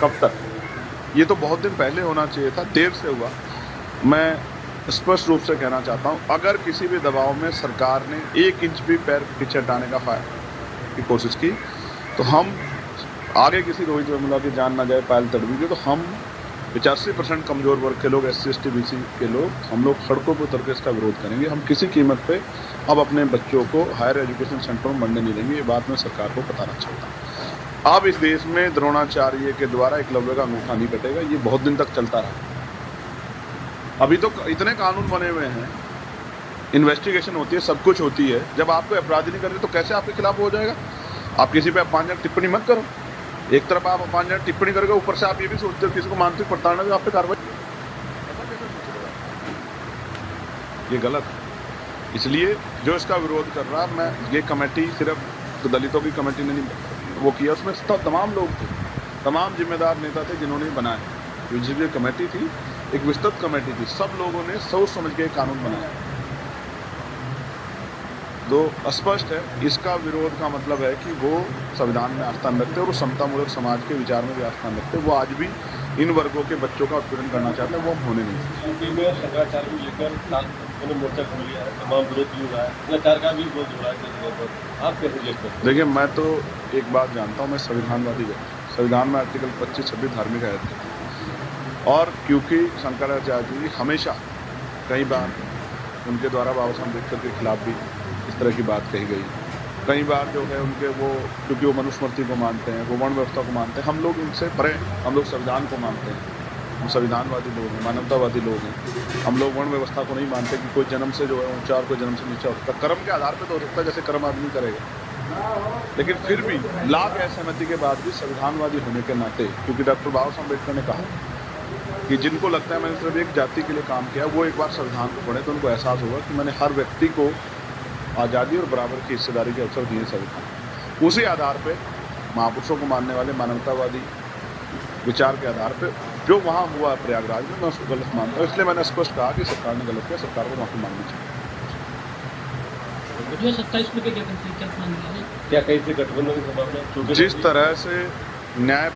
कब तक? ये तो बहुत दिन पहले होना चाहिए था, देर से हुआ। मैं स्पष्ट रूप से कहना चाहता हूँ, अगर किसी भी दबाव में सरकार ने 1 इंच भी पैर पीछे हटाने की कोशिश की, तो हम आगे किसी रोहित वेमुला की जान ना जाए पायल तड़पेगी, तो हम 85% कमज़ोर वर्ग के लोग, SC ST BC के लोग, हम लोग सड़कों पर उतर के इसका विरोध करेंगे। हम किसी कीमत पे अब अपने बच्चों को हायर एजुकेशन सेंटर में बढ़ने नहीं देंगे। ये बात मैं सरकार को बताना चाहता हूँ। अब इस देश में द्रोणाचार्य के द्वारा एकलव्य का अंगूठा नहीं कटेगा, ये बहुत दिन तक चलता रहा। अभी तो इतने कानून बने हुए हैं, इन्वेस्टिगेशन होती है, सब कुछ होती है। जब आपको अपराधी नहीं करते तो कैसे आपके खिलाफ हो जाएगा? आप किसी पे अपमानजनक टिप्पणी मत करो। एक तरफ आप अपमानजनक टिप्पणी करोगे, ऊपर से आप ये भी सोचते हो किसी को मानसिक प्रताड़ना भी आप पे कार्रवाई, ये गलत है। इसलिए जो इसका विरोध कर रहा, मैं ये कमेटी सिर्फ दलितों की कमेटी ने नहीं वो किया, उसमें तमाम लोग थे, तमाम जिम्मेदार नेता थे जिन्होंने बनाया। ये कमेटी थी, एक विस्तृत कमेटी थी, सब लोगों ने सोच समझ के कानून बनाया। तो स्पष्ट है, इसका विरोध का मतलब है कि वो संविधान में आस्था रखते हैं और समतामूलक समाज के विचार में भी आस्था रखते हैं। वो आज भी इन वर्गों के बच्चों का उत्पीड़न करना चाहते हैं, वो होने नहीं में शंकराचार्य को लेकर मोर्चा खोल लिया है, तमाम विरोध भी हो रहा है, शंकराचार्य का भी विरोध हो रहा है। आप कैसे देखते हैं? देखिए, मैं तो एक बात जानता हूँ, मैं संविधानवादी व्यक्ति। संविधान में आर्टिकल 25-26 धार्मिक आयत है, और क्योंकि शंकराचार्य जी हमेशा कई बार उनके द्वारा बाबा साहब अम्बेडकर के खिलाफ भी इस तरह की बात कही गई। कई बार जो है उनके वो, क्योंकि वो मनुस्मृति को मानते हैं, वो वर्ण व्यवस्था को मानते हैं, हम लोग इनसे परे, हम लोग संविधान को मानते हैं। हम संविधानवादी लोग हैं, मानवतावादी लोग हैं। हम लोग वर्ण व्यवस्था को नहीं मानते कि कोई जन्म से जो है ऊंचा और कोई जन्म से नीचा हो सकता। कर्म के आधार पर तो हो सकता है, जैसे कर्म आदमी करेगा। लेकिन फिर भी लाख असहमति के बाद भी संविधानवादी होने के नाते, क्योंकि डॉक्टर बाबा साहब अम्बेडकर ने कहा कि जिनको लगता है मैंने सिर्फ एक जाति के लिए काम किया, वो एक बार संविधान को पढ़े तो उनको एहसास होगा कि मैंने हर व्यक्ति को आज़ादी और बराबर की हिस्सेदारी के अवसर दिए संविधान। उसी आधार पे महापुरुषों को मानने वाले मानवतावादी विचार के आधार पे जो वहाँ हुआ प्रयागराज में, मैं उसको गलत मानता हूँ। इसलिए मैंने स्पष्ट कहा कि सरकार ने गलत किया, सरकार को माफी मांगनी चाहिए। 27 में क्या कैसे गठबंधन की संभावना? जिस तरह से न्याय